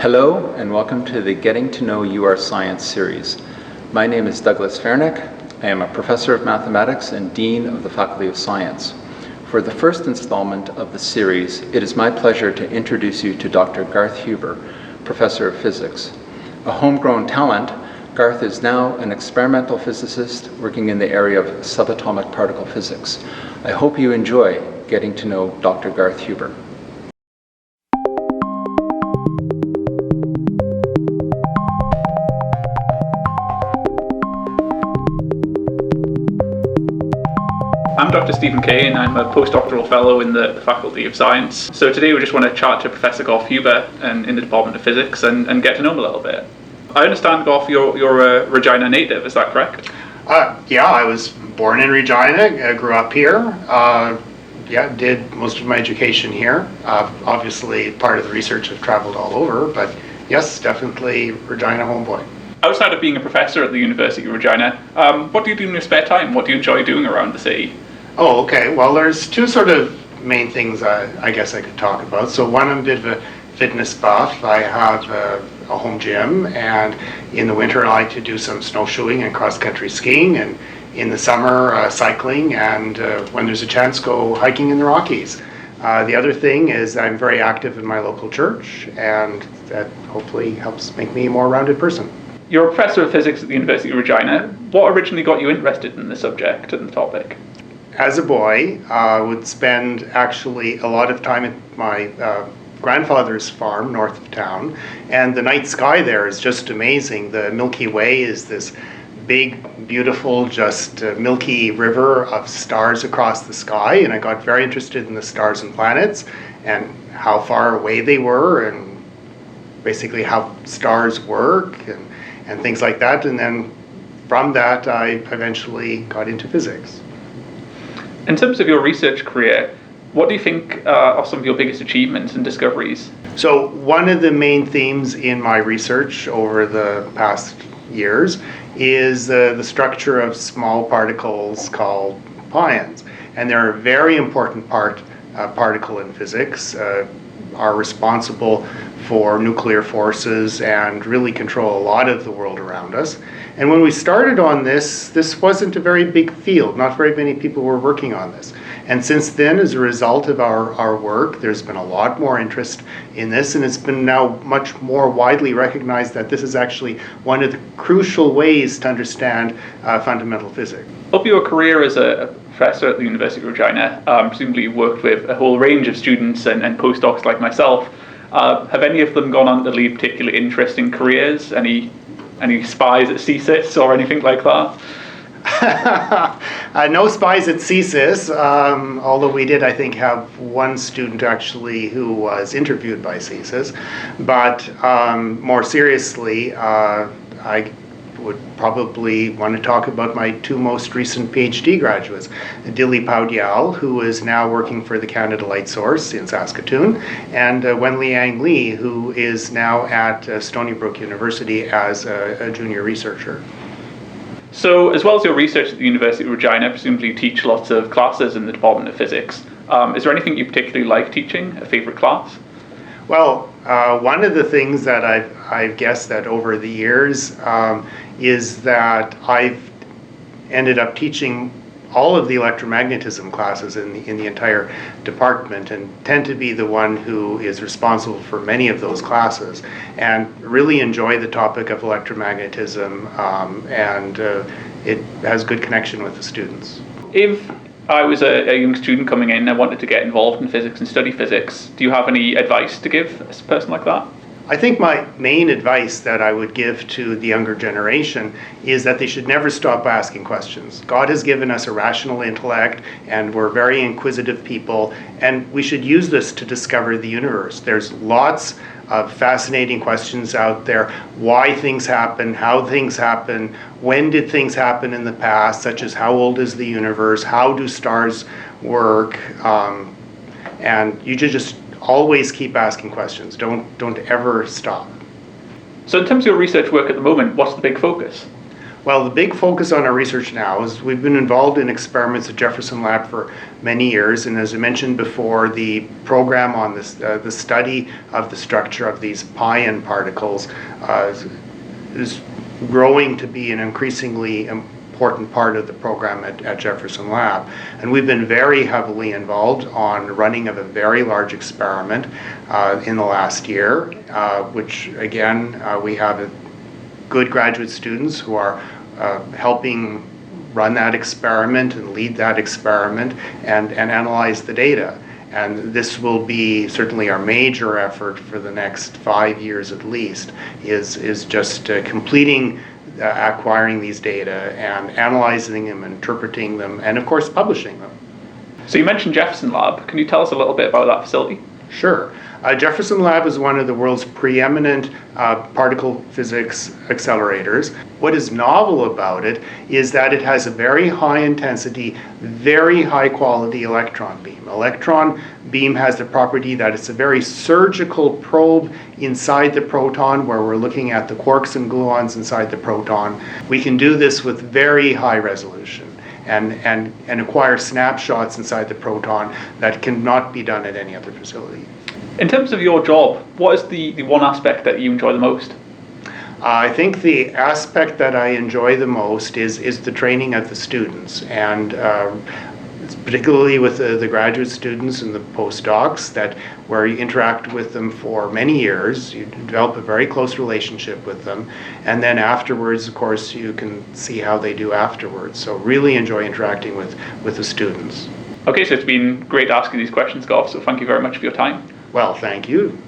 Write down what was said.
Hello and welcome to the Getting to Know UR Science series. My name is Douglas Fernick. I am a professor of mathematics and dean of the Faculty of Science. For the first installment of the series, it is my pleasure to introduce you to Dr. Garth Huber, professor of physics. A homegrown talent, Garth is now an experimental physicist working in the area of subatomic particle physics. I hope you enjoy getting to know Dr. Garth Huber. I'm Dr. Stephen Kay and I'm a postdoctoral fellow in the Faculty of Science. So today we just want to chat to Professor Garth Huber in the Department of Physics and get to know him a little bit. I understand, Garth, you're a Regina native, is that correct? Yeah, I was born in Regina, grew up here, did most of my education here. Obviously, part of the research I've traveled all over, but yes, definitely Regina homeboy. Outside of being a professor at the University of Regina, what do you do in your spare time? What do you enjoy doing around the city? Oh, okay. Well, there's two sort of main things I guess I could talk about. So one, I'm a bit of a fitness buff. I have a home gym, and in the winter I like to do some snowshoeing and cross-country skiing, and in the summer cycling, and when there's a chance, go hiking in the Rockies. The other thing is I'm very active in my local church, and that hopefully helps make me a more rounded person. You're a professor of physics at the University of Regina. What originally got you interested in the subject and the topic? As a boy, I would spend actually a lot of time at my grandfather's farm north of town, and the night sky there is just amazing. The Milky Way is this big, beautiful, just milky river of stars across the sky, and I got very interested in the stars and planets and how far away they were and basically how stars work and things like that. And then from that, I eventually got into physics. In terms of your research career, what do you think are some of your biggest achievements and discoveries? So one of the main themes in my research over the past years is the structure of small particles called pions. And they're a very important particle in physics, are responsible for nuclear forces and really control a lot of the world around us. And when we started on this wasn't a very big field. Not very many people were working on this. And since then, as a result of our work, there's been a lot more interest in this, and it's been now much more widely recognized that this is actually one of the crucial ways to understand fundamental physics. Over your career as a professor at the University of Regina, presumably you worked with a whole range of students and postdocs like myself. Have any of them gone on to lead particularly interesting careers? Any spies at CSIS or anything like that? No spies at CSIS, although we did, I think, have one student actually who was interviewed by CSIS. But more seriously, I would probably want to talk about my two most recent PhD graduates, Dilly Paudial, who is now working for the Canada Light Source in Saskatoon, and Wenliang Li, who is now at Stony Brook University as a junior researcher. So, as well as your research at the University of Regina, presumably you teach lots of classes in the Department of Physics. Is there anything you particularly like teaching, a favorite class? Well, one of the things that I've guessed that over the years is that I've ended up teaching all of the electromagnetism classes in the entire department, and tend to be the one who is responsible for many of those classes, and really enjoy the topic of electromagnetism, and it has good connection with the students. If I was a young student coming in and I wanted to get involved in physics and study physics, do you have any advice to give a person like that? I think my main advice that I would give to the younger generation is that they should never stop asking questions. God has given us a rational intellect, and we're very inquisitive people, and we should use this to discover the universe. There's lots of fascinating questions out there. Why things happen, how things happen, when did things happen in the past, such as how old is the universe, how do stars work, and you just always keep asking questions. Don't ever stop. So in terms of your research work at the moment, what's the big focus? Well, the big focus on our research now is we've been involved in experiments at Jefferson Lab for many years, and as I mentioned before, the program on this, the study of the structure of these pion particles is growing to be an increasingly important part of the program at Jefferson Lab. And we've been very heavily involved on running of a very large experiment in the last year, which again, we have good graduate students who are helping run that experiment and lead that experiment and analyze the data. And this will be certainly our major effort for the next 5 years at least, is just completing acquiring these data and analyzing them, interpreting them, and of course publishing them. So you mentioned Jefferson Lab. Can you tell us a little bit about that facility? Sure. Jefferson Lab is one of the world's preeminent particle physics accelerators. What is novel about it is that it has a very high intensity, very high quality electron beam. Electron beam has the property that it's a very surgical probe inside the proton, where we're looking at the quarks and gluons inside the proton. We can do this with very high resolution and acquire snapshots inside the proton that cannot be done at any other facility. In terms of your job, what is the one aspect that you enjoy the most? I think the aspect that I enjoy the most is the training of the students, and particularly with the graduate students and the postdocs, where you interact with them for many years, you develop a very close relationship with them, and then afterwards, of course, you can see how they do afterwards. So really enjoy interacting with the students. Okay, so it's been great asking these questions, Garth, so thank you very much for your time. Well, thank you.